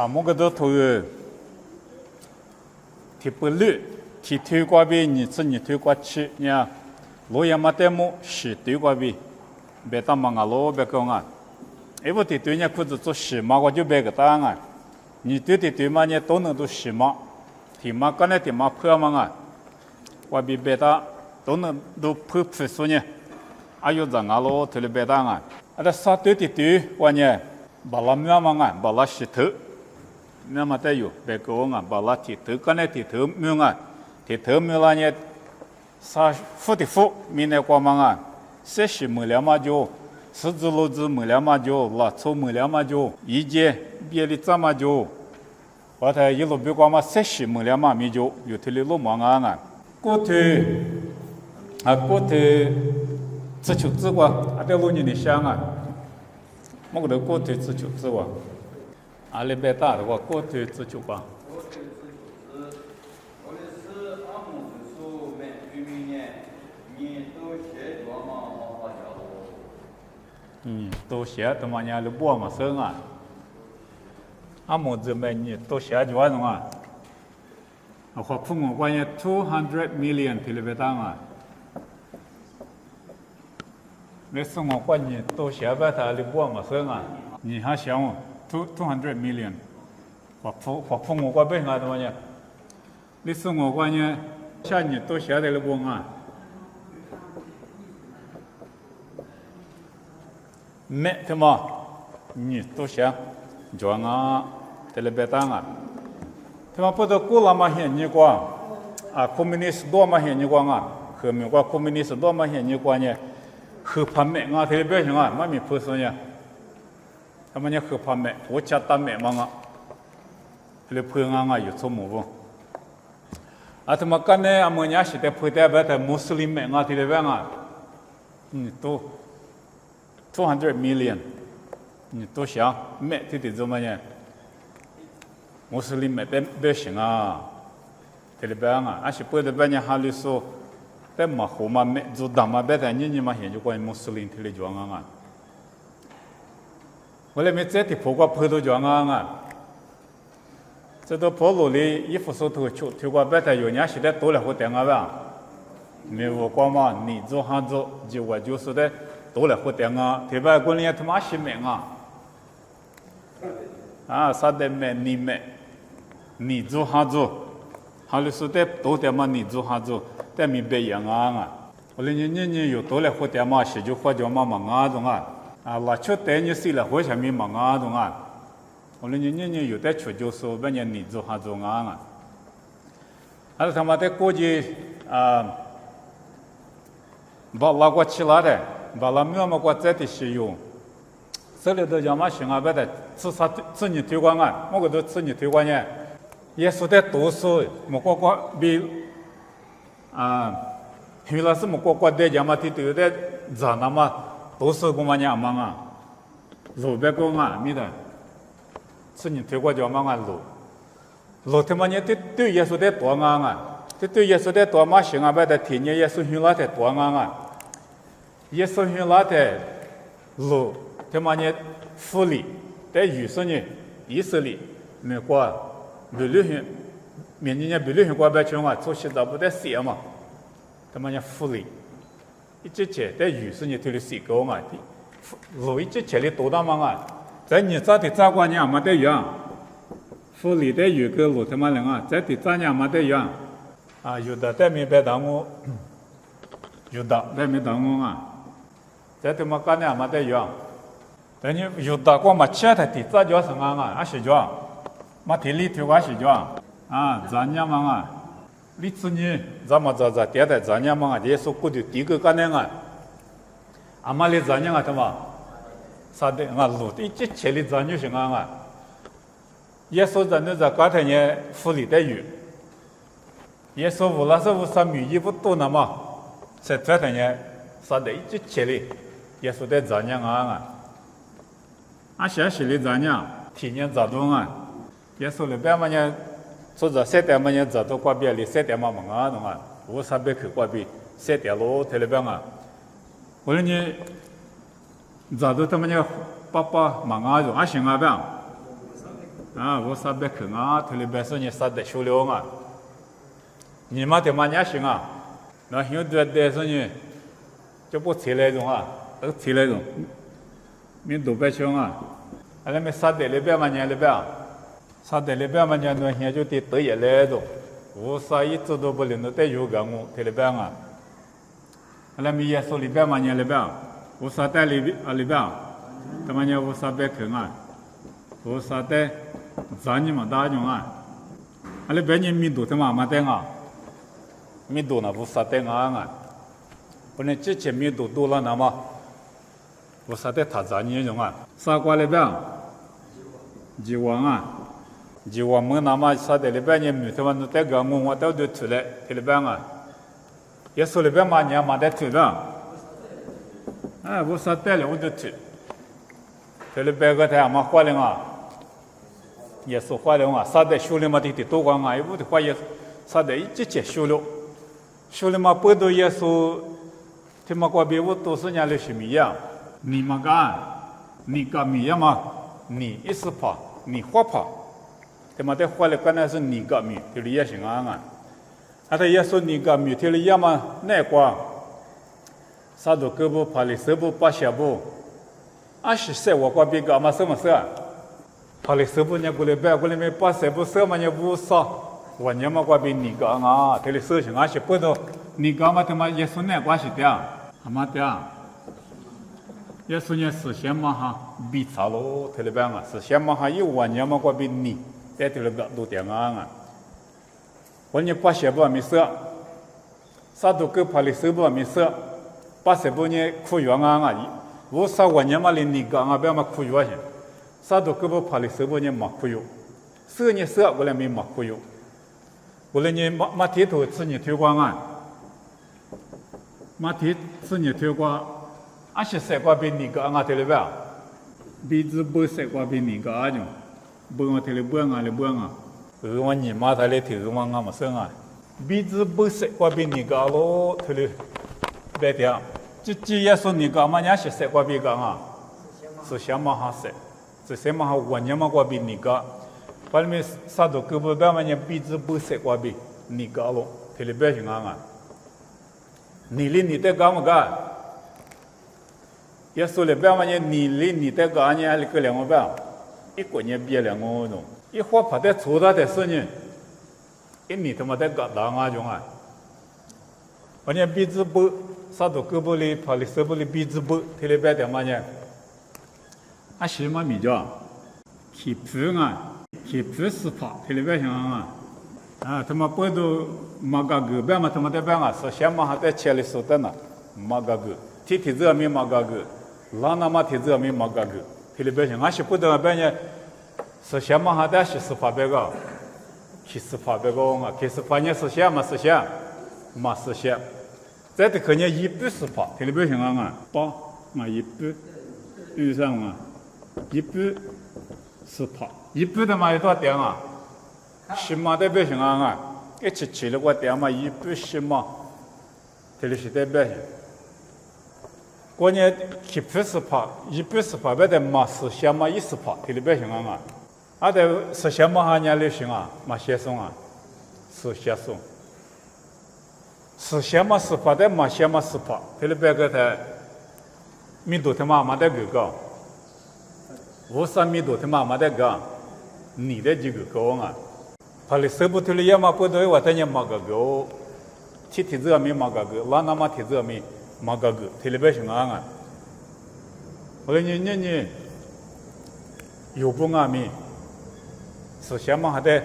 某个都头提不绿，提推过比你自你推过去呀，罗也没得么是对过比，别当忙啊罗别讲啊，哎我提对呢裤子做洗嘛我就别个当啊，你对嘛呢都能都洗嘛，提嘛刚才提嘛破嘛啊，我比别当都能都破说呢，啊有人啊罗提了别当啊，啊那啥对我呢，把拉面嘛啊，把拉洗头。那么得有别个啊，把那提头干那提头没啊，提头没啦呢，啥付的付，明年光芒啊，些许没了嘛就，十字路子没了嘛就，拉粗没了嘛就，一节别的怎么就，我睇一路别光嘛，些许没了嘛咪就，有条路忙啊，过头啊过头，自求自过，啊这路你的想啊，我个头过头自求自过。阿里别大的话，过头自求吧。都写他妈伢的播嘛生啊，阿么子们你都写就完了啊。我父母关于200 million 提了别当啊，那是我关于都写别他的播嘛生啊，你还想我？200 million， 我父母关别个怎么样？你是我关于下年都写的了不啊？没他妈，你都写，就啊，这里别当啊，他妈不得过了嘛些你光啊，communist 多嘛些你光啊，和美国 communist 多嘛些你光呢，和旁边啊，这里别行啊，妈咪不是呢。他们呢合拍卖，我家大卖嘛啊，来拍啊有错么不？啊，他们干呢，阿么伢是在拍的，别的穆斯林卖啊，这里边啊，都200 million， 都想卖这怎么呢？穆斯林卖别行啊，这里边啊，还是拍的别人哈里说，在马后嘛卖，就当嘛别的你嘛现就关于穆斯林这里讲啊。我来没这地破过破头讲啊，这都破路里衣服手头去过别的有人现在多了好点啊吧？没有光嘛，你做汉做，就我就是的多了好点啊，特别过年他妈新买啊，啥的买你买，你做汉做，哈里说的多点嘛，你做汉做，但没别样啊，我来你有多了好点嘛，是就花椒嘛啊种啊。啊，拉出带你死了，好像没忙啊，懂啊？我说你有的出就说，别人你做哈做啊。还是他妈的过去啊，把拉过起来的，把拉没有么过在的使用，这里头讲嘛行啊，别的自你推广啊，我个都自你推广呢，也说的多数，么过比啊，原来是么过的讲嘛，对的咋那么。都是公嘛娘忙啊，路别讲啊，没得，是你推过叫忙啊路他妈你对耶稣的多啊，对耶稣的多嘛行啊，别的天年耶稣训拉的多啊，耶稣训拉的路他妈你福利在以色列美国比利时缅甸比利时国别穷啊，做西藏不得写嘛，他妈你福利。一直切在雨是你推的水沟嘛，路一直切的多大嘛啊，在你这的咋过年没得样，府里的有个路他妈人啊，在的咋年没得样，啊有的在没别当我，有的在没当我啊，在他妈干年没得样，但你有的过嘛切的咋叫什么啊，还是叫，嘛体力推过是叫，啊咋年嘛啊。你自己怎么迭代咱娘嘛？耶稣过的第一个干那个，阿妈的咱娘啊，他妈，啥的啊路的一切的咱就行啊。耶稣在那在刚才呢福利的有，耶稣无论是无啥米衣服多那么，在这头呢啥的一切的耶稣的咱娘啊，啊现实的咱娘体验咋动啊？耶稣里边嘛呢？所以7点嘛人走到过边里7点嘛忙啊，懂吗？我300去过边7点咯，特别棒啊！我说你走到他们那爸爸忙啊，种啊行啊棒，啊，我啥别去啊，特里别说你啥得修了啊，你妈的嘛也行啊，那现在的说你就不提那种啊，都提那种，民都别凶啊，阿拉没啥得里边嘛年里边，啥得里边嘛年那现在就得得也那种，我啥一直都不能都得有干我提里边啊，阿拉没耶稣里边嘛年里边，我啥得里边，他妈年我啥别去啊，我啥得。咱你们大众啊，阿拉别人民都他妈没得啊，民都那不啥得啊，不能之前民都多了那么，不啥得他咱你种啊，啥瓜里边，鸡王啊，鸡王们那么啥得里边人民他妈都得个我都得出来，里边啊，也说里边嘛年嘛得出了，哎，不啥得了我就出，这里边个他嘛花了啊。也是花了啊，啥的修了嘛的多光啊，有的话也啥的一直接修了嘛不都也是，他妈过别我多少年的什么样，你嘛干，你干米呀嘛，你一时怕，你花怕，他妈的花了干那是你干米，这里也行啊，他也说你干米，这里也嘛那瓜，啥都胳膊怕的，手不把下不，20岁我过别干嘛什么事啊？他的手部呢，过来摆过来没把手部手嘛，也不少，我呢嘛过比你个啊，他的手上啊是不都，你个嘛他妈也是那关系的啊，他妈的啊，也是呢事先嘛哈比差咯，他的办啊，事先嘛哈有我呢嘛过比你，在这里边都点啊，我呢把手部没手，啥都给他的手部没手，把手部呢苦远啊，我啥我呢嘛连你个啊，不要嘛苦远些。啥都给我怕的手部呢马苦有，手呢手过来没马苦有，过来呢马铁头吃你推广啊，马铁吃你推广，20岁过比你个啊对了吧？鼻子不岁过比你个啊种，不我对了不啊了不啊，我你妈他来头我啊么生啊，鼻子不岁过比你个咯，对了，别的，这也说你个嘛20岁过比个啊，是想嘛哈岁。这些嘛，我年嘛过比你个，把你们啥都胳膊边嘛呢，鼻子不塞过比你个咯，这里边行啊，你哩你得干么干？也说里边嘛呢，你哩你得干呢，那个两个边，一个人别两个种，一花怕得错他的事呢，一你他妈得干当啊种啊，我呢鼻子不啥都胳膊里，怕里手部里鼻子不，这里边的嘛呢？啊，什么名叫？起铺啊，起铺是怕，这里边像啊，他妈不都马嘎狗，别嘛他妈在边啊，是先嘛还在车里说的呢，马嘎狗，天这没马嘎狗，拉那嘛天这没马嘎狗，这里边像啊是不得边呢，是先嘛还在是怕别个，其实怕别个啊，其实怕呢是先嘛是先，嘛是先，再的可能一半是怕，这里边像啊，八嘛一半，以上啊。一半是怕，一半的嘛有多少点啊？10码的别行啊！一起起了个点嘛，一半10码，这里是代表性。过年一半是怕，一半是怕，别的嘛是10码10怕，这里别行啊！啊，的10码还年流行啊，嘛先送啊，是先送。10码10怕的嘛10码10怕，这里别个他，民都他妈嘛的个个。我啥米多他妈妈的个，你的这个高啊，他的手不头里也嘛不对，我他也嘛个高，天这没嘛个高，拉那嘛天这没嘛个高，他里边是啊，我说你有不啊没，是先嘛还得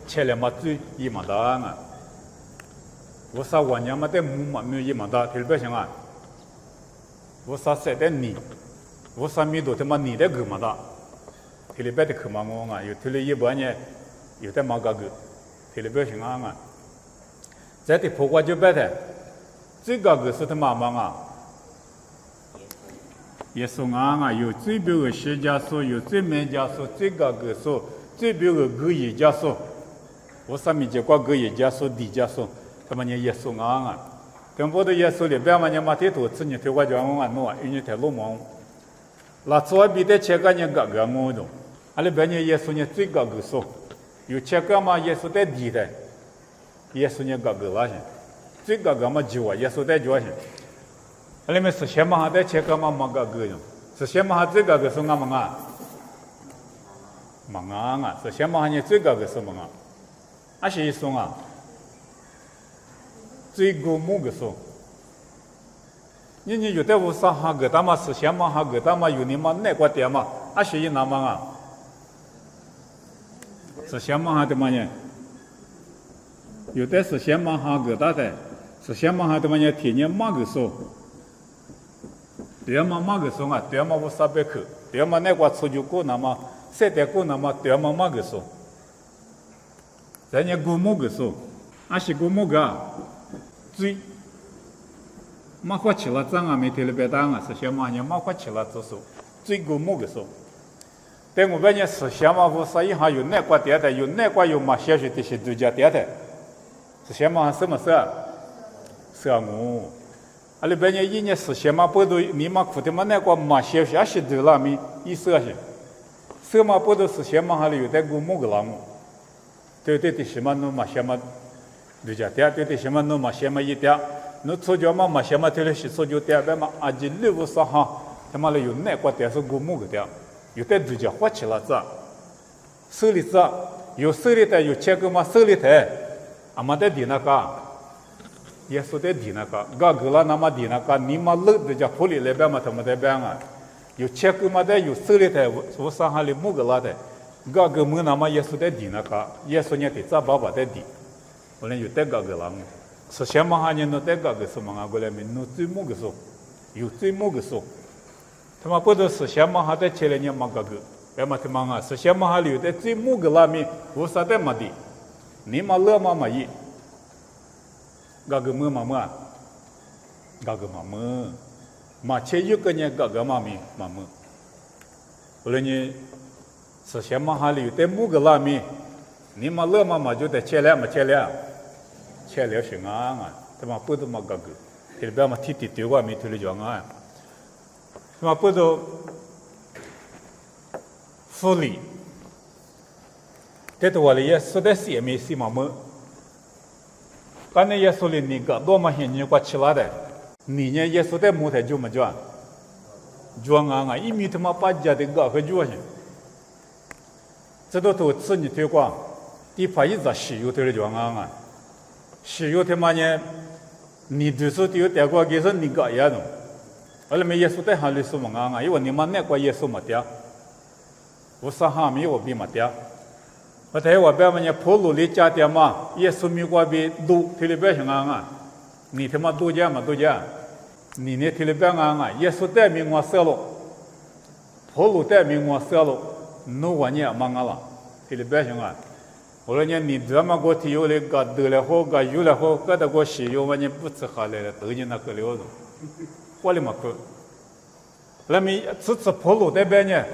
切了嘛最一嘛大啊，我啥我娘嘛得木嘛没一嘛大，他里边是啊，我啥晒的你。我啥米多他妈你的狗嘛的，这里边的可嘛我啊，有这里一半呢，有的嘛个狗，这里边行啊，在的破瓜就白的，这个狗是他妈妈啊，也是啊，有最标的10加数，有最慢加数，这个狗数，最标的狗1加数，我啥米结果狗1加数，D加数，他妈呢也是啊，等不到也是里边嘛呢嘛太多次你推过讲我啊，弄啊，因为太鲁莽。那做比的切个人个我种，阿里别人耶稣呢最高个数，有切个嘛耶稣在地的，耶稣呢高个拉些，最高个嘛就啊耶稣在就些，阿里面是先嘛还在切个嘛嘛高个样，是先嘛还最高个数啊嘛啊，嘛啊，是先嘛还呢最高个数嘛啊，阿是一说啊，最高么个数。你有的无啥哈个，他妈是先嘛哈个，他妈有你妈那个点嘛，啊是一那么啊，是先嘛哈的嘛呢？有的是先嘛哈个，的，是先嘛哈的嘛呢？天年嘛个数，对嘛个数啊，对嘛无啥别去，对嘛那个出去过那么，现在过那么对嘛个数，人家古么个数，啊是古么个最。马花吃了脏啊，没听了别当啊，是先嘛呢？马花吃了之数，最高么个数？但我们呢是先嘛无啥一下有那个点的，有那个有嘛些许的是独家点的，是先嘛什么事啊？是啊我，阿里边呢一年是先嘛不都你嘛苦的嘛那个嘛些许还是对了没意思啊些，什么不都是先嘛还里有在过么个啦么？对的是嘛弄嘛先嘛独家点，对的是嘛弄嘛先嘛一点。那出家嘛先嘛，这里是出家点呗嘛，阿吉六五啥哈，他妈的有那个点是古木个点，有的独家花起了这，手里这有手里的有切个嘛手里的，阿妈的地那个，耶稣的地那个，个个啦那么地那个，你嘛漏的家铺里来边嘛他们在边啊，有切个嘛的有手里的，无啥哈里木个啦的，个个么那么耶稣的地那个，耶稣呢的这爸爸的地，我们有的个个啦么。是先嘛哈呢？那这个个是嘛过来没？那最末个数，有最末个数，他妈不都是先嘛哈在前来呢嘛个个，别嘛他妈啊，是先嘛哈留在最末个那面，无啥的嘛的，你嘛乐嘛嘛一，个个么嘛么，个个嘛么，嘛前有个呢个个嘛咪嘛么，后来呢是先嘛哈留在末个那面，你嘛乐嘛嘛就在前来嘛前来。切了是啊，他妈不都嘛个个，这里边嘛提丢个没提了讲啊，他妈不都福利，这都我的也说的是也没什么么，刚才也说了你个多么些年过去了的，你呢也说的木头就么讲，讲啊，一米他妈把家的个和讲些，这都吃你推广，第八一直石油推了讲啊。石油他妈呢，你就是有带过给是你个样的，而没耶稣在哈里说么啊，因为你们那个耶稣没掉，我啥哈没我比没掉，我睇我别么呢，普鲁里家的嘛，耶稣没过比多，提里边上啊，你他妈多家嘛多家，你呢提里边啊，耶稣带名我死了，普鲁带名我死了，那我呢忙了，提里边上啊。后来呢，你这么个提有那个得了好，个有了好，个那个石油嘛，你不吃下来了，都你那个了，我的妈去！那么吃普鲁那边呢，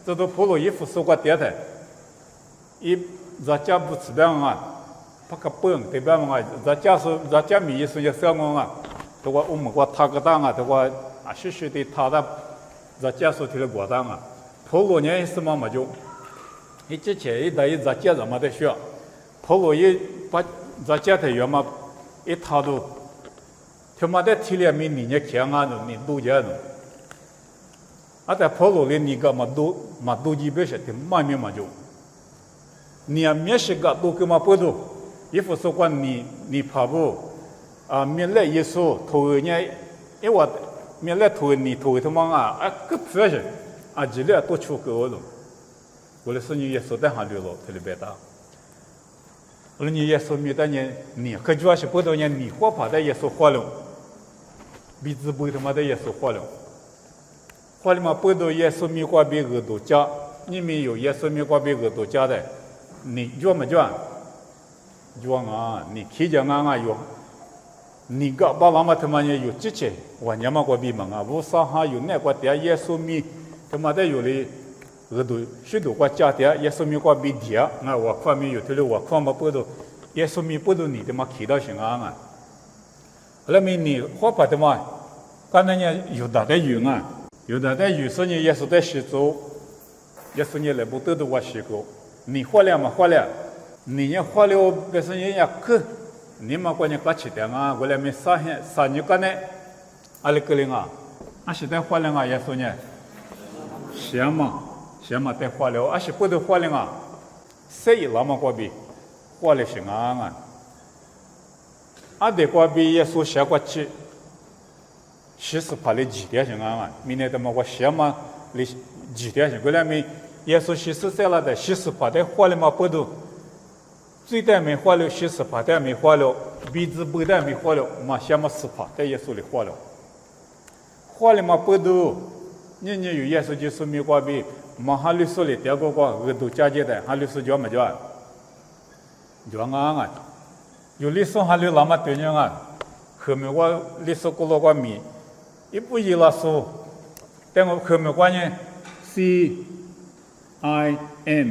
这都普鲁衣服收过点的，一咱家不吃边啊，怕个崩这边嘛，咱家米意思也少我啊，这个我们个他个当啊，这个啊许许的他的，咱家说提了过当啊，普鲁呢是嘛就。一之前一到一咱家人嘛在学，普鲁一把咱家的人嘛一套都，他妈的体里面你看啊，你都家的，啊在普鲁里你个嘛都几百些的慢慢嘛就，你啊面试个都个嘛不多，衣服说过你跑步啊面来一说头呢，因为面来头你头他妈啊个这些啊这里都出个了。我的是你也说的哈流了，这里边的。我你也说没得呢，你可主要是不多呢，你活怕的也是活了，鼻子不他妈的也是活了，活了嘛不多也是没过别个都加，你没有也是没过别个都加的，你做么做？做啊，你起讲啊有，你个把那么他妈呢有之前，我娘嘛过比忙啊，我上哈有那个点也是没他妈的有的。都许多国家的也说明过比地啊，我方面有的了，我方面不多，也说明不多你的嘛起到行啊，那么你活法的嘛，刚才呢有大的云啊，有大的雨说呢也是在西周，耶稣你来不得的我西个，你活了嘛活了，你也活了，别说人家去，你嘛关键搞起点啊，过来没啥你干呢，阿里个灵啊，阿是在活了啊，耶稣呢，什么在活了，阿是不得活了啊，谁那么过比，活了是啊，阿得过比耶稣写过去。是怕的几点行啊？明年他妈我什么的几点行？过来没？耶稣是在那的，是怕的活了嘛不都？最短没活了，是怕的没活了，鼻子不但没活了，嘛什么是怕的耶稣里活了？活了嘛不都？你有耶稣就是没过比，嘛哈律师里第二个额度加进的，哈律师叫么叫？叫啊！有律师哈律那么对人啊，后面我律师过了个米。一不一了说，但我后面关键 CIM，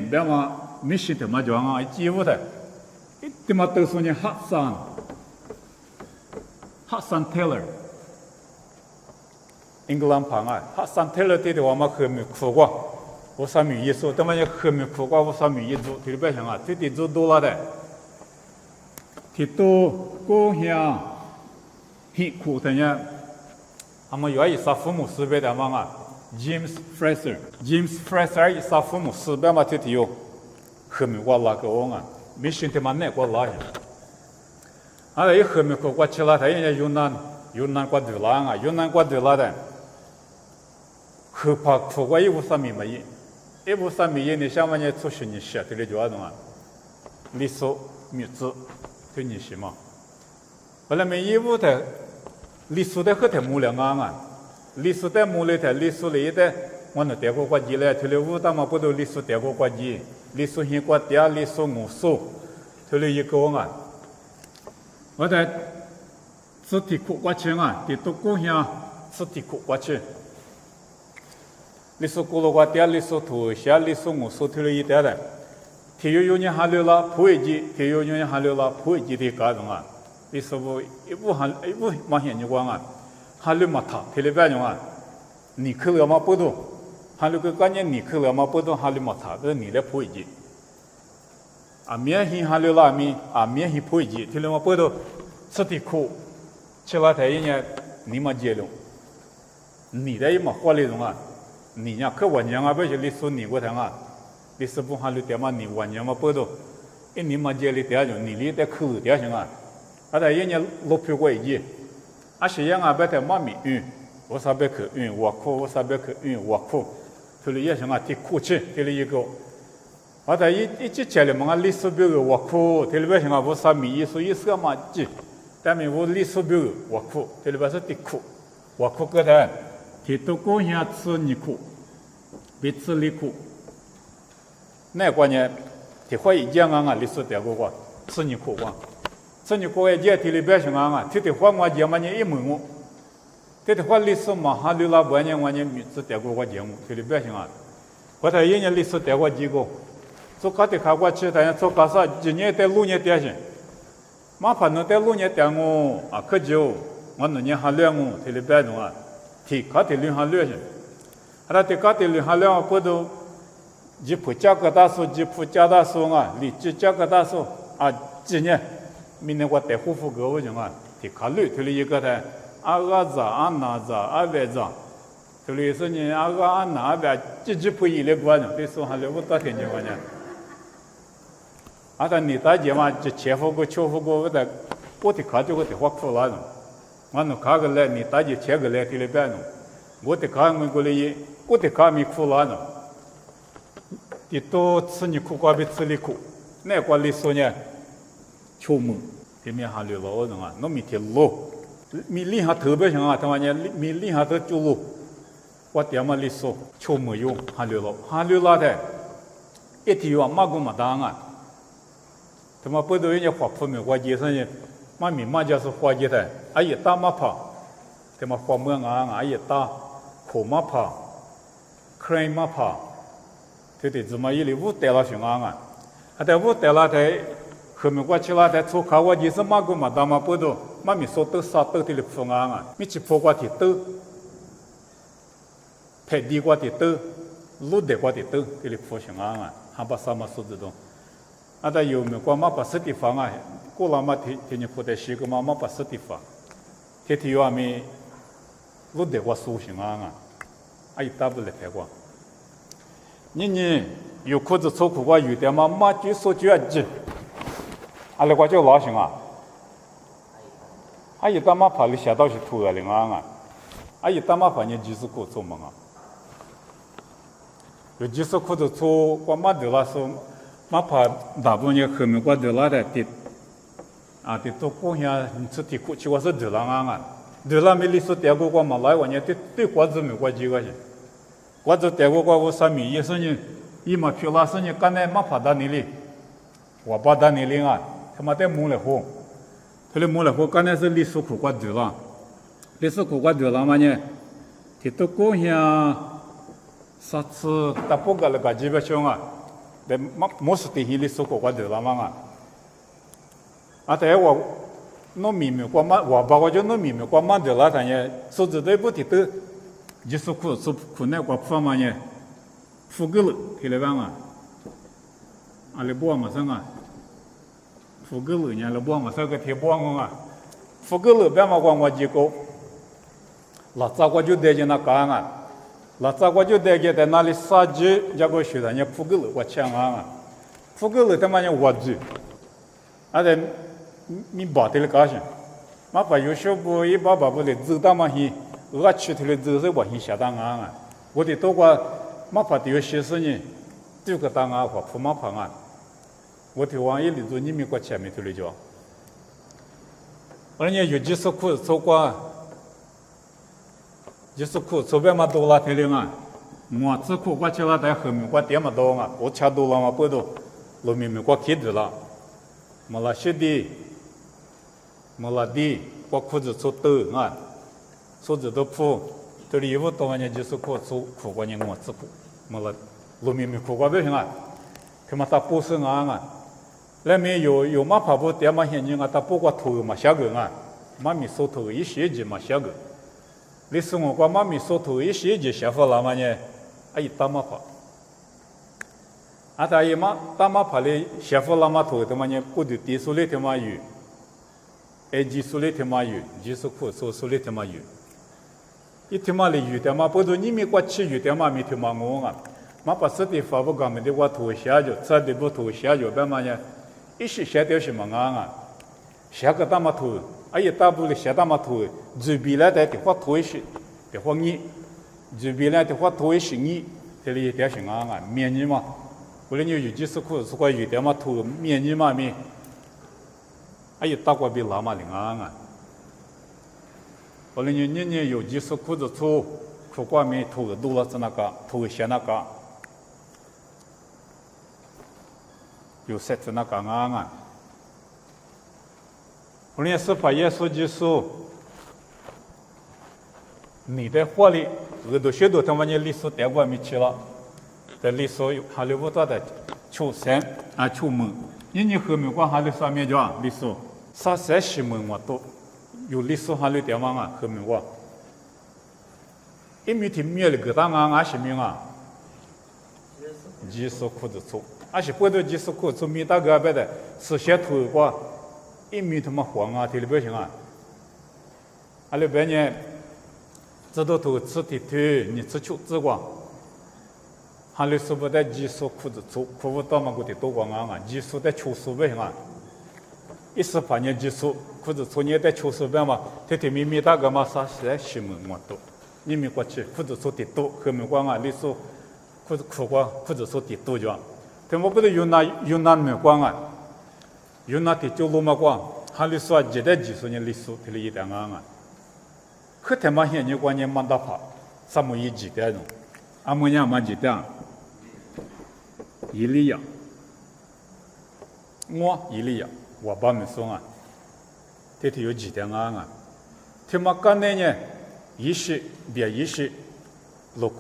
别嘛没写的嘛叫啊，记不得，一点嘛都说你Hudson Taylor， 英格兰旁啊，Hudson Taylor 对的我们后面哭过，我上面一说，他们后面哭过，我上面一做，对不对啊？对的做多了的，提多高香，很苦的呀。他们有一啥父母400的嘛啊 ，James Fraser 一啥父母400嘛这有，后面我拉个我啊，没选的嘛那我拉呀，啊一后面我去了，他人家云南过对了啊，云南过对了的，后怕出过一无啥米嘛一无啥米你想嘛你出去你写的了就那种啊，历史名字对你是嘛，后来没一无的。历史的很太木了啊！历史的木了的，历史里的我那德国国籍嘞，除了武大嘛不都历史德国国籍，历史新国家，历史武术，除了一个啊，我在实体库过去啊，地都故乡实体库过去，历史古老国家，历史图像，历史武术，除了一点的，体育有年还留了普惠级，体育有年还留了普惠级的各种啊。历史部一部马现你讲啊，还留嘛他，提了别人啊，你去了嘛不多，还留个概念你去了嘛不多，还留嘛他，这是你来普及。啊，面线还留了面线普及，提了嘛不多，实体库，吃了台人家你嘛接了，你的嘛活里种啊，你呀去วันยัง啊，不是历史你过堂啊，历史部还留点嘛你วันยัง嘛不多，一你嘛接里点种，你里得去点行啊。啊，但人家录票过一集，啊，是样啊，别在妈咪我啥别去我哭，我啥别去我哭，他们也是啊，提哭泣，提了一个，啊，但一直讲了嘛，历史表个我哭，提了别是啊，我啥米意思嘛记，但是我历史表个我哭，提了别是提哭，我哭个的，提到过下吃你哭，别吃你哭，那关键，提会一讲啊，历史德国话，吃你哭话。这你过来接提里边是啊，提的话我节目你一问我，提的话历史嘛还留了半年我名字德国话节目提里边是啊，后头一年历史德国几个，做卡的卡过去，但是做卡啥今年在6年点是，马反正在6年点我啊可久，我那年还两我提里边种啊，提卡的两还两是，他提卡的两还两不都，吉普加格大数啊，里吉加格大数啊今年。明年我带护肤个我讲啊，提考虑提了一个的，阿个咋阿哪咋阿外咋，提了是呢阿个阿哪阿外，几不一类过呢，对说还了不到天津过呢。啊，但你大姐嘛，就前夫个秋夫个我在，我提考就我提花苦了呢，我那考个来，你大姐前个来提了别呢，我提考我过来一，我提考没苦了呢，你多吃你苦瓜比吃你苦，那过来说呢。出门，前面还留了我种啊，那没铁路，没立下特别强啊，他妈呢没立下头走路，我点嘛历史出门用还留了的，一天有马公马当啊，他妈不都人家花铺面花街上呢，马米马家是花街的，阿也打马跑，他妈花门啊阿也打，苦马跑，crane马跑，对对，怎么一里五带了熊啊，啊在五带了的。后面我去了，在出考我就是马个嘛，大马不多，马咪说都啥都得了风啊，没去破过的都，拍地过的都，路得过的都给你铺上啊，还把什么数字都，啊，但有没过嘛把实地方啊，过了嘛天你铺的西个嘛把实地方，天有阿咪路得过数上啊，啊一大不来拍过，你有裤子穿裤过有的嘛就说就要急，啊那个就老行啊，啊一大嘛怕你下到去吐了的啊，啊一大嘛怕你就是裤做梦啊。有几十裤子穿，光嘛得了说，嘛怕大部分人后面光得了的的，啊的都过下，你吃的裤，其实是得了啊，得了没历史带过光嘛来话呢，对瓜子没过几个人，瓜子带过光我上面也是人，伊嘛去了是人干的嘛怕到你哩，我怕到你哩啊，他妈在摸了火，他的摸了火干的是历史裤瓜得了，历史裤瓜得了嘛呢，的都过下。上次打不个那个几百箱啊，但没是电线里收过过得了嘛啊？啊，但我弄米过嘛，我把我就弄米过嘛得了，但也手指头不提都，就是苦那个破嘛呢，富够了，听了吧啊？啊，你不嘛生啊？富够了呢，你不嘛生个铁棒啊？富够了，别嘛光我几个，老早我就带进那干啊。那早我就在在那里杀鸡，结果学人家铺够了，我抢啊，铺够了他妈的我住，啊在你把的了高兴，嘛把有小不一把不的走到嘛去，我去头的走是我先下当啊，我的多过嘛把的有些事呢，这个当啊或铺嘛旁啊，我的往一里头你们过前面头的叫，而且有几十块走过。就是苦，左边嘛多了天灵啊，我吃苦我吃了在后面我点嘛多啊，我吃多了嘛不多，路面面我开着了，没了些的，没了的，我裤子穿抖啊，手指头破，这里衣服多呢就是苦苦过呢我吃苦，没了路面面苦过不行啊，他妈他不是啊，那面有嘛跑步点嘛现金啊，他不过头嘛小狗啊，妈咪手头一些几嘛小狗。你是我光妈咪说头一些就下火了嘛呢？啊一打嘛跑，啊他一嘛打嘛跑的下火了嘛头他妈呢？不就低数里他妈有，哎低数里他妈有，低数苦数里他妈有，一他妈的有的嘛不都你们过去有的嘛没他妈我啊，嘛把实地发不干没的我头下就，这的不头下就干嘛呢？一时下掉什么啊？下个打嘛头。啊，一大部的下大嘛头，这边来的话头一些，的话你，这边来的话头一些你，这里点行啊，面你嘛，为了你有几十块，是块有点嘛头面你嘛面，啊一大过比拉嘛灵啊，为了你有几十块子出，苦瓜面头多了是那个，头下那个，有些是那个啊。后来是把耶稣基督，你的话里，耳朵学到他们的历史带过没去了，在历史哈利波特的出生啊出门，你后面光哈利上面叫历史，啥些新闻我都有历史哈利带嘛啊后面我，一米听面的个当啊什么啊，技术裤子粗，而且不多技术裤子没大个别的，是些头过。一米他妈黄啊，体里不行啊！阿里边呢，这都头吃的腿，你吃球吃光，哈里是不得技术裤子粗，裤不到嘛个的多光啊！技术在球手不行啊！一时半年技术裤子粗，你在球手边嘛，天咪大个嘛啥些新闻我多，你们过去裤子粗的多，后面光啊，你说裤子粗的多就，他们不得有那没光啊！有那的就罗马光，哈里说几代技术呢？历史提了一点啊，可他妈现在观念蛮大怕，什么一几代人，阿么样蛮几代，伊利亚，我伊利亚，我把你说啊，这有几代啊，他妈干的呢，一时别一时，路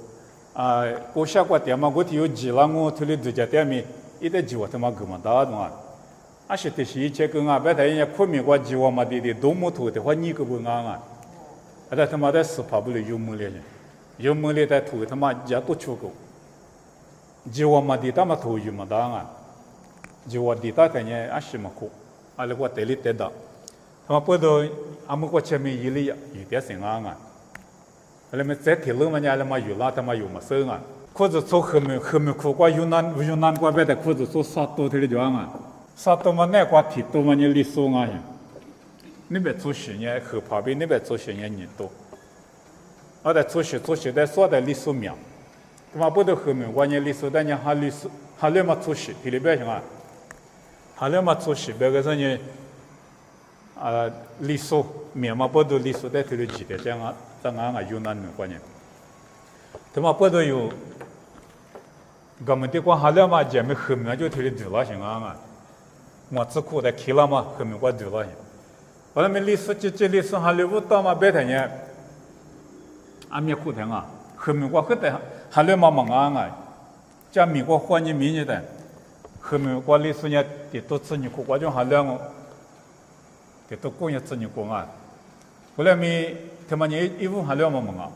啊，我下过点嘛，我提有几了，我提了这家店面，一代几我他妈够么大的啊。啊，是的是一切跟啊，别太人家苦命过几万嘛的多么头的话，你个不安啊？啊，他妈的是怕不了有门的人，有门的在头他妈家都出过， jiwa madita ma tu yu ma da nga jiwa dita ta nye ashima ku ale kwa teli teda ma podo amu kwa chemi yili yu tia singa nga ale me tse tilu ma nya ale ma yu la ta ma yu ma se nga ko zu so khme ku kwa yunan kwa be da ko zu so sa to teli jo nga sa to ma ne kwa ti to ma nye li so nga ya你别做事呢，后旁边你别做事呢，人多。我在做事的说的历史名，他妈不都后面我呢历史的呢，还那么做事，体里边什么？还那么做事，别个说呢，历史名嘛不都历史的体里记得这样有难没关系。他妈不都有，我们的光还那么姐妹后面就体里丢了行啊，我只顾在去了嘛，后面我丢了行。后来历史这历史还留不到嘛？别的呢，俺们苦听啊，后面我后头还留嘛忙啊，讲美国换你民年的，后面我历史呢，得多子女苦，我就还留我，得多工业子女苦啊。后来咪他妈你一屋还留嘛忙啊，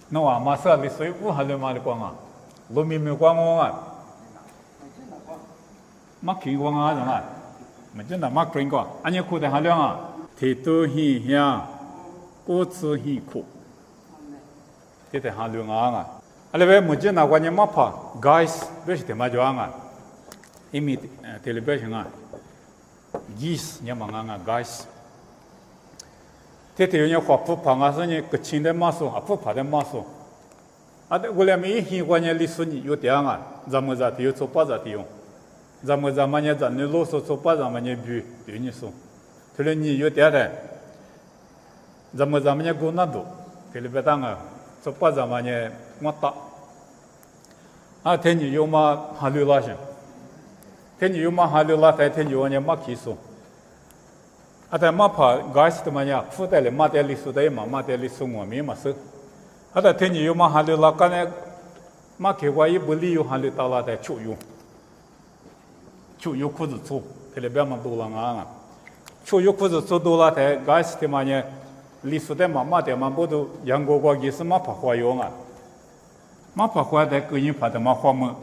那我马上历史一屋还留嘛的光啊，农民没光我啊，没听光啊，是嘛？mình真係乜鬼個？安尼苦的下量啊，提到現象，果子現苦，這係下量啊！阿你話唔知那個你乜怕 ，guys， 不是點乜咗啊？因為television啊 ，geese 你問啊 ，guys， 這條你畫不怕啊？所以個錢的馬數，啊不怕的馬數，啊，我哋咪現個你歷史你有點啊，咱們在有做不在用。Zaman za ne lo so pa zaman ne bu de ni so tele ni yo de de zaman ne go na do tele betanga so pa zaman ne ngota a te ni yo ma halu la shin te ni yo ma halu la te ni yo ne ma ki so a ta ma pa guys de ma ya fu de le ma de li su de ma de li su mo mi ma so a ta te ni yo ma halu la ka ne ma ke wa yi bu li yo halu ta la de chu yo就有裤子做，这里边嘛多了啊，就有裤子做多了，在该是的嘛呢，历史的嘛的嘛不都杨国国也是嘛怕花用啊，嘛怕花的个人怕的嘛花么，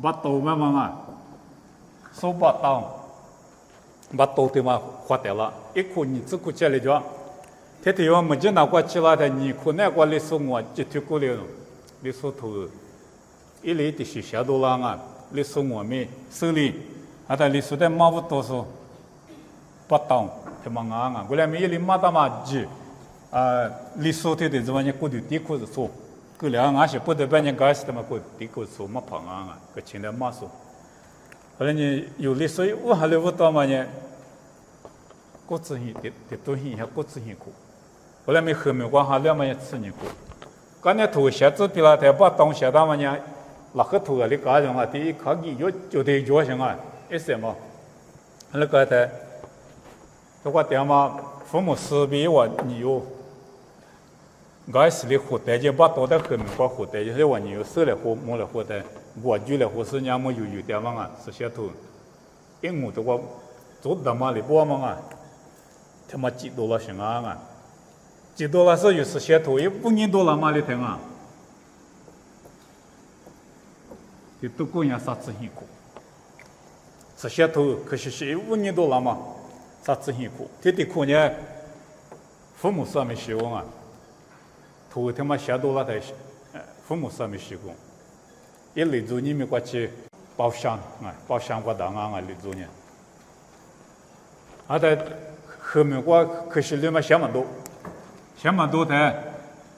把刀嘛啊，手把刀，把刀的嘛花掉了，一哭你只顾家里着，这地方没就拿过去了的，你哭那过历史我就推过了，历史头，一来的是下多了啊。历史我们手里，啊，但历史的马不多说，不当，他妈啊！过来没一里马大马鸡，历史的这玩意过的地库子做，过来俺是不得半年干事的嘛，过地库做嘛胖啊，个钱的马说，后来呢有历史我还留不到嘛呢，各自hin的都hin还各自hin苦，后来没后面我还留嘛也吃你苦，刚才头写字比了，他把当写的嘛呢。那个头啊，你搞什么？第一考你就得做什么？意思嘛？那个的，如果点嘛，父母识别我你有，该是的活的就把多的后面把活的就是我你有手来活，没来活的，我就来活是伢么有点嘛啊，是些头，因我的我做的嘛里波嘛啊，他妈几多了行啊？几多了是有是些头，也不年多了嘛里听啊。就都过年啥子辛苦，这些头可是15年多了嘛，啥子辛苦？这得过年，父母上面希望啊，头他妈写多了的，父母上面希望，一来做你们过去包厢啊，包厢过当啊来做呢，啊在后面我可是里面写蛮多的，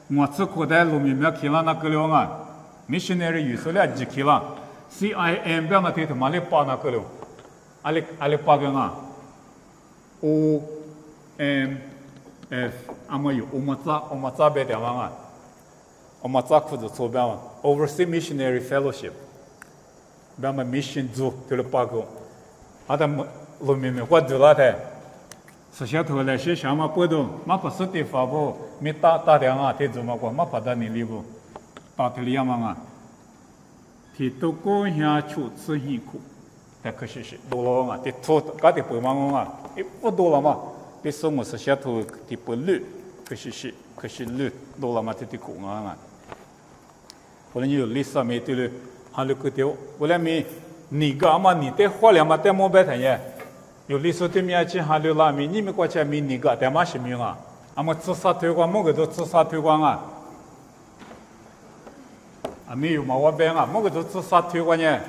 我只顾在路面没看了那个了啊。missionary 有时候几起了 ，CIM 边个头嘛来把那个了，阿里把个啊 ，OMF 阿么有我们咋别点嘛啊，我们咋裤子做边嘛 ，Overseas Missionary Fellowship，边嘛 mission 组头了把个，阿他路面没我做了的，实际头来些什么不懂，嘛不是的发布，没打电话他做嘛过，嘛怕他你离不。到这里样嘛，提到过下处吃辛苦，但可是多了嘛，的错，搞的不忙嘛，也不多了嘛，别说我是下头的不累，可是累多了嘛，这的苦啊，后来你有历史没对了，哈利个丢，后来没你个嘛你得花了嘛得莫白谈耶，有历史对面去哈利拉米，你们国家没你个得嘛什么用啊？啊么自杀推广，某个都自杀推广啊，啊没有嘛我边啊，某个都自杀推广呢，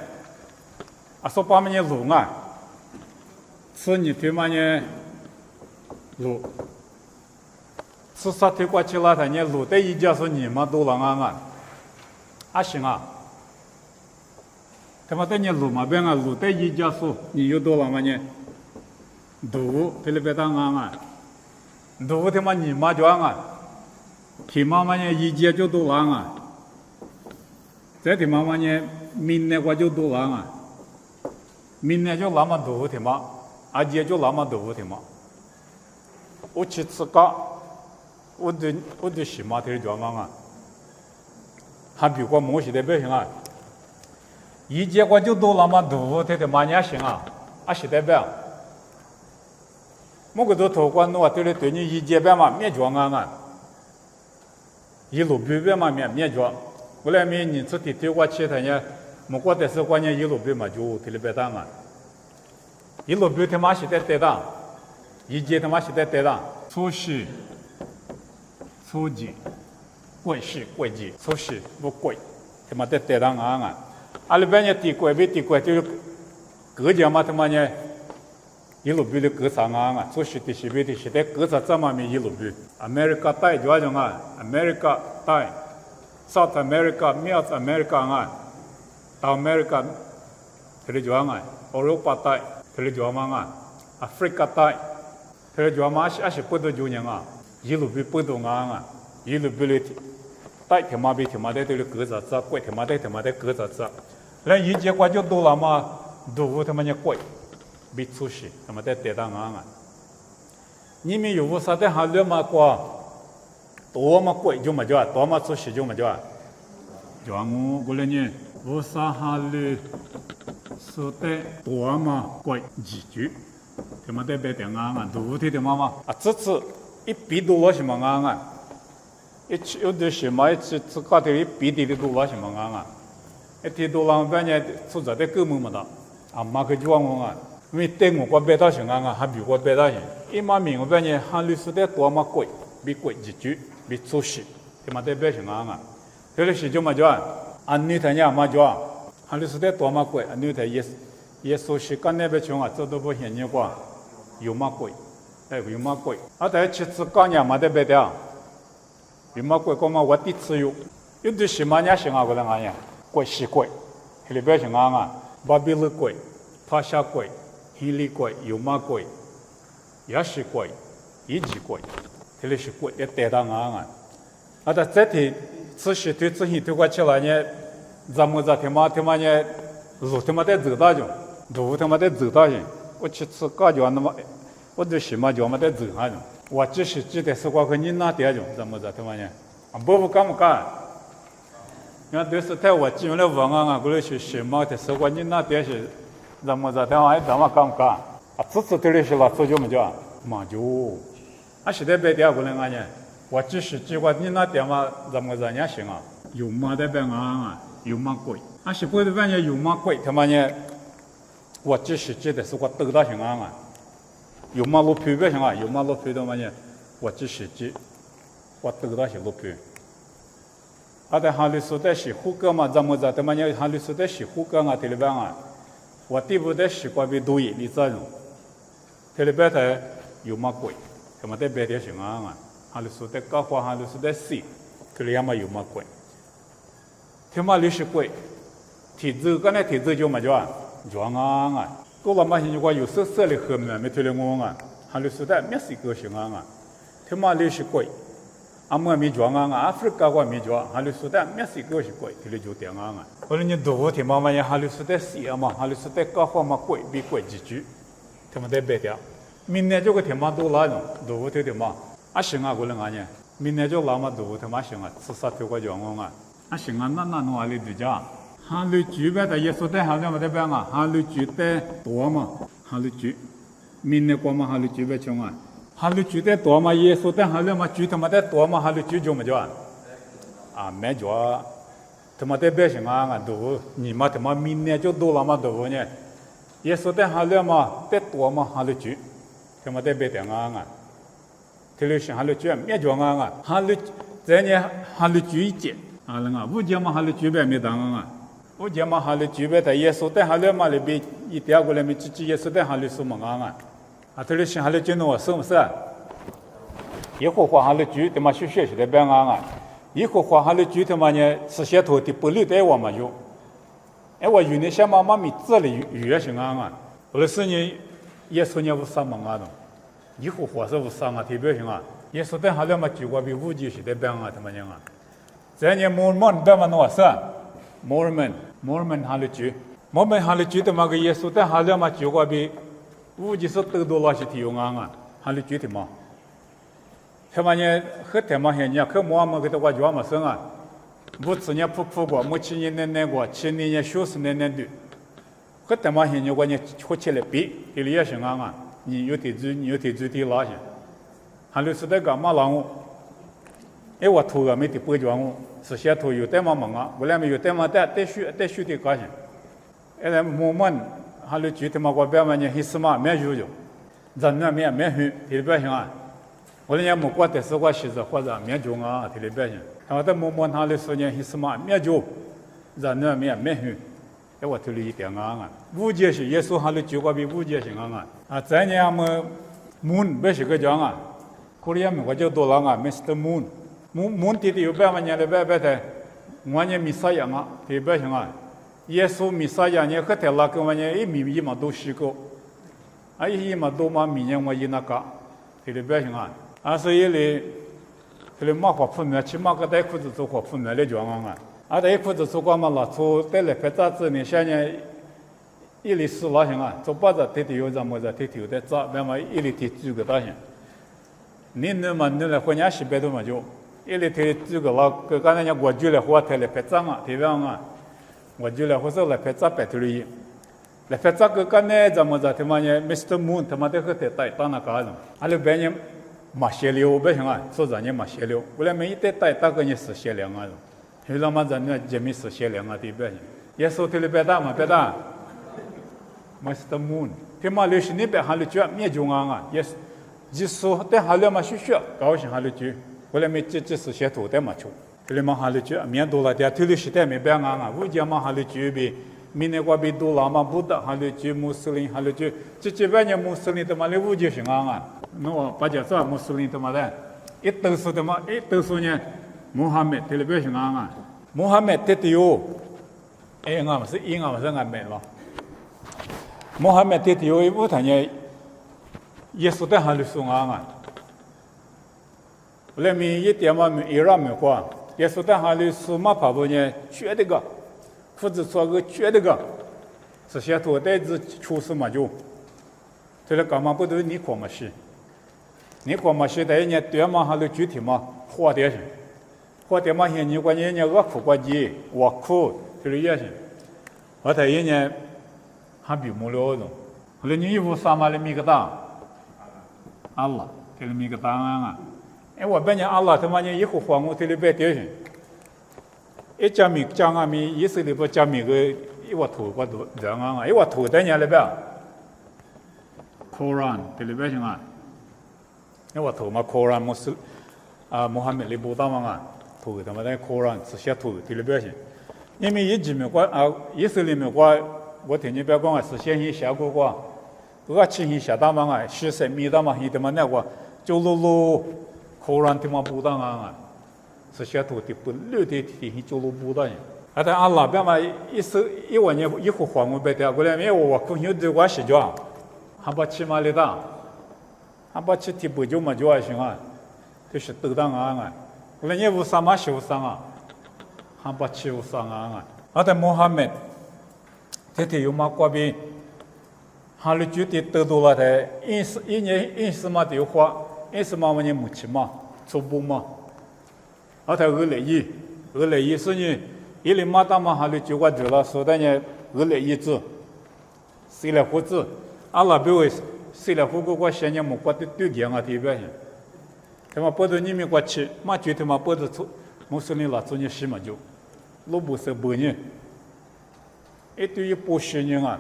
啊说把么呢路啊，是你推嘛呢路。自杀推广起来，他呢路得一家是你嘛都啷啊？啊行啊，他妈的你路嘛边啊，路得一家是你有多啷嘛呢？路特别大啊，路他妈你嘛就啊，他妈嘛呢一家就多啷啊，这他妈嘛呢明年我就多啷啊，明年就那么多他妈，啊家就那么多他妈，我去自个。我对西马特叫啊，还比我某些的百姓啊，一结果就都那么多，他的嘛年行啊，啊是代表，某个都投关弄啊，对你一结边嘛灭绝啊，一路边边嘛灭绝，后来没你自己对过去他呢，莫过的是关键一路边嘛就特别大啊，一路边他妈是在对的，一结他妈是在对的，出息。初级，贵是贵级，初级不贵，他妈的得当啊！阿里边呢地贵比地贵就是各家嘛他妈呢一路比的各啥啊？初级的是比的是的各啥怎么没一路比 ？America 带就那种啊 ，America 带 ，South America、North America 啊，到 America 这里就啊，欧洲带这里就啊，Africa 带这里就嘛是不多就人啊。一路比不动啊，一路比的，带他妈的都是各啥子，贵他妈的各啥子，那一结果就多了嘛，多他妈的贵，比出息他妈的得当啊！你们有啥的还了嘛过，多么贵就么叫，多么出息就么叫，叫我过来呢，有啥还了，说的多么贵几句，他妈的别得啊，多的妈妈啊，这次。一比多了什么啊？有的什么自家的一比的多了什么啊？一提多了半年出在的根本没得，啊妈个就我啊，没对我别到什么啊，还比我别到些，一嘛明半年韩律师的多么贵，比贵几句，比出息，他妈的别什么啊？这里是就么叫，按女的呢嘛叫，韩律师的多么贵，按女的也说是干那边穷啊，这都不嫌你贵，有嘛贵。哎，有嘛贵？啊，在去吃高粱嘛得别的，有嘛贵？干嘛我第次有的什么人行啊？过来俺呀，贵是贵，里边行啊，巴比伦贵，帕夏贵，希里贵，有嘛贵？也是贵，一直贵，这里是贵，也得当啊！啊，在这里吃西推吃西推过去了呢，咱们这他妈呢，路他妈得走到去，路他妈得走到去，我去吃高粱那么。我对什么叫么得走下种，我只是记得是我和你那点种，怎么着他妈呢？啊，不干不干？你看都是在我进了文啊，过来是什么的是我你那点是怎么着？他妈怎么干不干？啊，自己对的是了，这就么叫嘛就，啊，现在别点过来啊呢？我只是记我你那点嘛怎么着也行啊？有嘛的别啊，有嘛贵？啊，是不的半夜有嘛贵？他妈呢？我只是记得是我得到行啊。有马路皮别行啊，有马路皮的嘛呢？我只是记，我得到些路皮。啊，在哈里说的是胡歌嘛，怎么着？他妈呢？哈里说的是胡歌啊，这里边啊，我地不的习惯被多一，你知道？这里边的有嘛贵？他妈的别的行啊，哈里说的高话，哈里说的细，这里要么有嘛贵？他妈历史贵，体制刚才体制就么叫装啊！过了嘛些话有色色的喝嘛，没推了我啊，还有时代没事个行啊，他妈历史贵，阿么没装啊，阿弗加话没装，还有时代没事个是贵，推了就点啊，后来你多他妈嘛也还有时代细啊嘛，还有时代高话嘛贵比贵几句，他妈得白掉，明年这个他妈多拉种，多推他妈，啊行啊过来啊呢，明年就那么多他妈行啊，吃啥推个装啊，啊行啊那弄阿里对家。哈律举呗，但也说的好像没得办啊。哈律举的多嘛，哈律举，明年过嘛哈律举呗穷啊。哈律举的多嘛，也说的好像嘛举他妈的多嘛，哈律举就没叫啊，没叫，他妈的百姓啊多，你妈他妈明年就多了嘛多呢，耶稣在哈了嘛得多嘛哈了住，他妈的别的啊，他了是哈了住灭绝啊，哈了在呢哈了住一节啊了啊，五节嘛哈了住别没当啊，五节嘛哈了住别在耶稣在哈了嘛里边一点过来没自己耶稣在哈了什么啊，啊他了是哈了住喏是不是？耶和华哈了住他妈学习的别啊。耶和华哈了住他妈呢，是些头的不留带我嘛有，哎我有那些妈妈咪这里有些啊，我是呢，耶稣呢无啥嘛啊的，耶和华是无啥嘛特别行啊，耶稣在哈了嘛住过比五就是的边啊他妈样啊，在呢摩门边嘛喏是，摩门哈了住，摩门哈了住他妈个耶稣在哈了嘛住过比五就是得多了些提用啊，哈了住的嘛。他妈呢，和他妈些呢，可我们给他话讲嘛生啊，我之前铺过，我去年那过，去年呢休息年的，和他妈些呢我呢活起来比，这里也行啊，你有点子的拉些，还有是在干嘛让我，哎我头个没得不讲我，是些头有带嘛忙啊，我俩没有带嘛带书的干些，哎来我们还有就他妈我别嘛呢，还是嘛没有就，人呢没去，这边行啊。我人家没过的是我媳妇或者面中啊，这里边人，他们在摸他的时间是什么面中，人呢没去，哎我这里一点啊，五节是耶稣哈的九个比五节是啊，在年我们 moon 不是个讲啊，可能我就多了啊 ，Mr. Moon 弟弟有别嘛年的别的，我呢弥撒样啊，这边行啊，耶稣弥撒样呢和他那个我呢一米嘛都是个，啊一嘛都嘛米呢我一那个，这里边行啊。啊，所以嘞，这里马化铺面，起码个带裤子做化铺面来讲啊，啊带裤子做光嘛了，做带来拍杂志呢，现在一里四老行啊，做包子天天有咱么子天天有在做，那么一里天煮个大行，你那么你来回家洗白都嘛就，一里天煮个老，个刚才人我煮来火台来拍杂啊，对吧啊？我煮来或者来拍杂白头里，来拍杂个刚才咱么子他妈呢 ，Mr. Moon 他妈的和他带当那干的，还有别人。马歇流不行啊，说人家马歇流，我来没一代带大个人是歇凉啊，有让嘛人家姐妹是歇凉啊，对不对？耶稣提了别大嘛，别大 ，Mr. Moon， 他妈流行那边还了脚灭中啊，耶稣在还了嘛学学，高兴还了脚，我来没这是些土的嘛出，这里嘛还了脚，面多了点，提了时代没变啊，我家嘛还了脚呗。明年过比多了嘛，不得还了脚穆斯林还了脚，这几百年穆斯林他妈的五就行啊。那我把这说穆斯林他妈的，一都是他妈一都是呢，穆罕默德的表现啊，穆罕默德的有，哎俺们是俺们是俺们了，穆罕默德的有一部分呢，耶稣的还是送啊，我来米一点嘛米伊朗米过，耶稣的还是送嘛跑步呢，缺这个，或者说个缺这个，这些土袋子出事嘛就，这个干嘛不都你看嘛是？你看嘛，现在人家对嘛还是具体嘛，花点钱，花点嘛些你管人家我苦过节，我苦就是也行，我睇人家还比不了种，后来你衣服上嘛的米个当，阿拉这里米个当啊，哎我本年阿拉他妈呢以后还我这里别点钱，一讲米讲啊米，意思里不讲米个一我头过多这样啊，一我头在年里边 ，Quran 这里边行啊。因为我头嘛 Quran 穆斯啊穆罕默德不大嘛头他妈的 Quran 是写头这里边行，因为一直没过啊，以色列没过，我听你别讲啊是先去下过过，我亲戚下大嘛啊，10米大嘛，他妈那个就路 Quran 他妈不大啊，是写头的不六的天就路不大呀，啊但阿拉边嘛一万年以后还我别的，过来没我朋友对我是讲，还把起码的大。还把去提不就嘛就还行啊，就是都当啊，后来也无啥嘛修上啊，还把去无上啊，啊但穆罕默这天有嘛过边，还是觉得得多了的，一年饮食嘛就花，饮食嘛我们没去嘛，初步嘛，啊他2类一是呢，一零嘛大嘛还是就我知了，说的呢2类一子，谁来胡子，阿拉别为。谁来火锅我现在没过的对讲啊，对不对？他妈不都你们过去，嘛就他妈不都穆斯林了，做你洗嘛就，罗布是本人，一对于波斯人啊，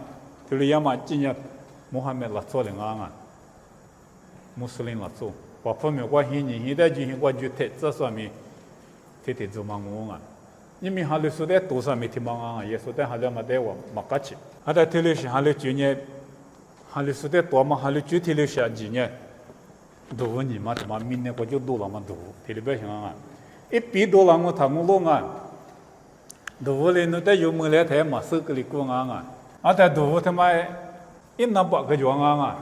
就是要么今年穆罕默拉做的啊，穆斯林拉做，包括美国现在进行过就这上面，做忙我啊，你们还是说的多少没听忙啊，也说的还是没得我没干起，还在这里是还是今年，还是说的多嘛，还是具体的些几年。多你嘛，他妈明年我就多了嘛多，这里边行啊，一比多了我他们弄啊，多了那得有么来台嘛，手个里过啊，在多他妈一那把个装啊，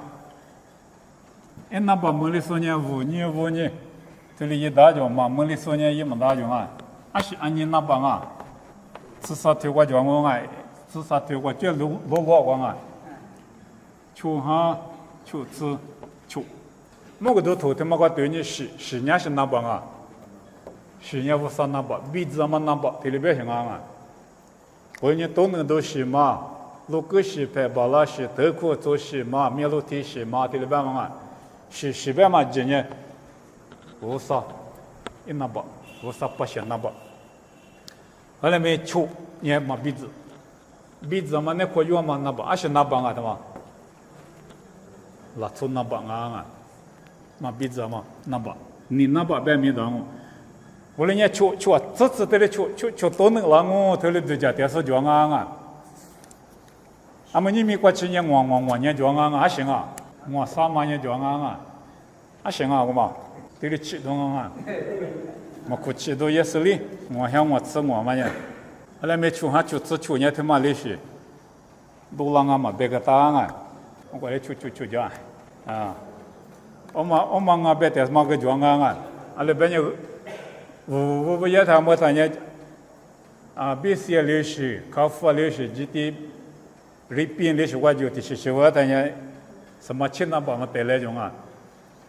一那把么里说呢五年，这里一大家嘛，么里说呢一么大家啊，是按你那把啊，至少推过装啊，至少推过这路光啊，出哈出吃出。某个都头他妈个对你十年是哪帮啊？10年不上哪帮，鼻子嘛哪帮？这里边行啊？我你都能都是嘛，路个是拍巴拉是德国做是嘛，面路提是嘛，这里边嘛，是边嘛今年无啥一哪帮，无啥不行哪帮。后来没出你嘛鼻子嘛那可用嘛哪帮？是哪帮啊？他妈，拉出哪帮啊？嘛鼻子嘛，那把你那把白米当我，我来你去这次得来去都能让我头里头家电视装啊，么你没过去年我年装啊还行啊，我3万年装啊，还行啊我嘛，这里启动啊，我过去都也是哩，我想我吃我嘛呢，后来没去还去年他妈里去，都让我嘛别个答案，我过来去讲啊。我们啊，别的嘛个装啊，阿拉别人我也他们他呢啊，必须要历史，考复历史，基地里边历史我就的是我他呢什么钱那把嘛带来种啊，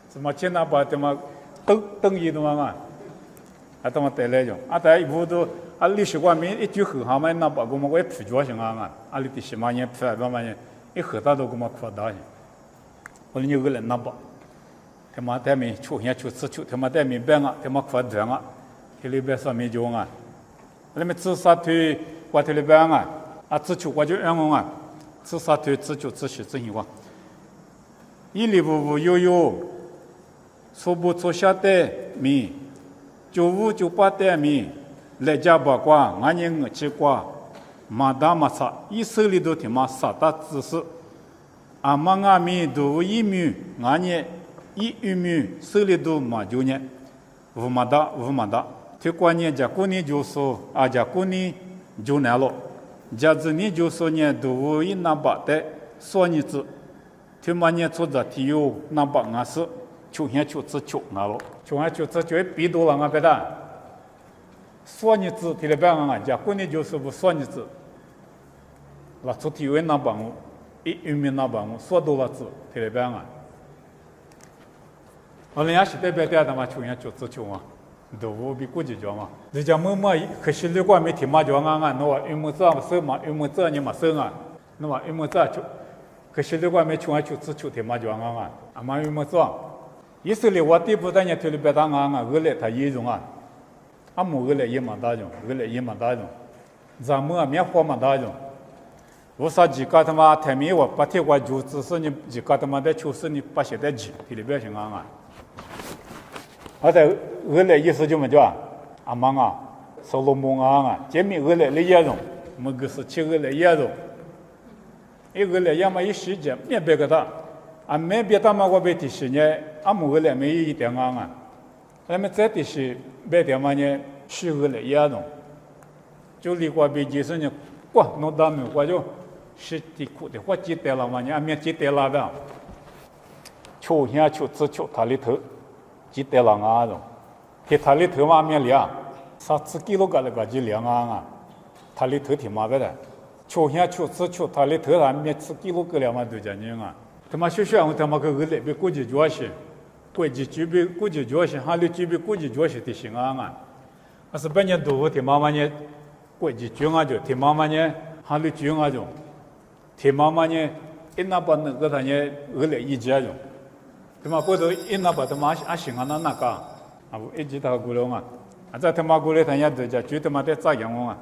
什么钱那把他妈等一的嘛，他们带来种，在屋都历史外面一句后哈嘛那把我们也普及行啊，里的什么人普什么人，一后大都给我们扩大些，我们有个人那把。他妈在面出现出吃出，他妈在面边啊，他妈扩张啊，这里边上面就啊，那么自杀推过这里边啊，吃出我就让我啊，自杀推吃出吃许真行话，一里不有，初步初下的米，95、98的米，来家八卦，俺人我吃瓜，马达马萨，一手里头他妈啥大知识，阿妈阿米都一米，俺人。1米手里头嘛就呢，无嘛大，推过年家过年就说家过年就难了，家子年就说呢都一那把的说日子，推嘛年出着体有那把俺是，就先就吃就那了，就先就吃就比多了俺别的，说日子提了别俺家过年就说不说日子，那出体有那把我1米那把我说多了子提了别俺。人家是代表的他妈球员就自球嘛，都无比国际球嘛。人家么可惜的话没听嘛球啊，那话一么这手嘛，一么这你嘛手啊，那话一么这球，可惜的话没球员就自球听嘛球啊，嘛一么这，以色列我地不但人推了别打啊，俄来他严重啊，么俄来也蛮大种，咱们面火蛮大种。我啥几个他妈台面我不听我就只是你几个他妈的就是你不写的几，这里边行啊。在俄来意思就么叫阿妈啊，收罗蒙啊，见面俄来的严重，么个是去俄来严重，俄来要么一时间没别个他，没别他嘛我别提示呢，么俄来没一点啊，那么这的是别点嘛呢，是俄来严重，就离过别就是呢，过弄到没我就。是的苦的，我记得了嘛？你没记得了的？秋天秋吃秋他里头，记得了啊？这他里头嘛面凉，3-4kg个那个就凉啊！他里头挺麻烦的。秋天秋吃秋他里头还没4 kg个凉嘛都讲究啊！他妈学校我他妈个那边国际教学，国际举办国际教学，还有举办国际教学的行啊！是半年多的妈妈呢，国际教啊就，的妈妈呢还有教啊就。天妈妈呢，一那把那个他呢，俄来一家用，他妈过头一那把他妈行啊那个，一直到过来嘛，在他妈过来他呢，就他妈在咋样啊？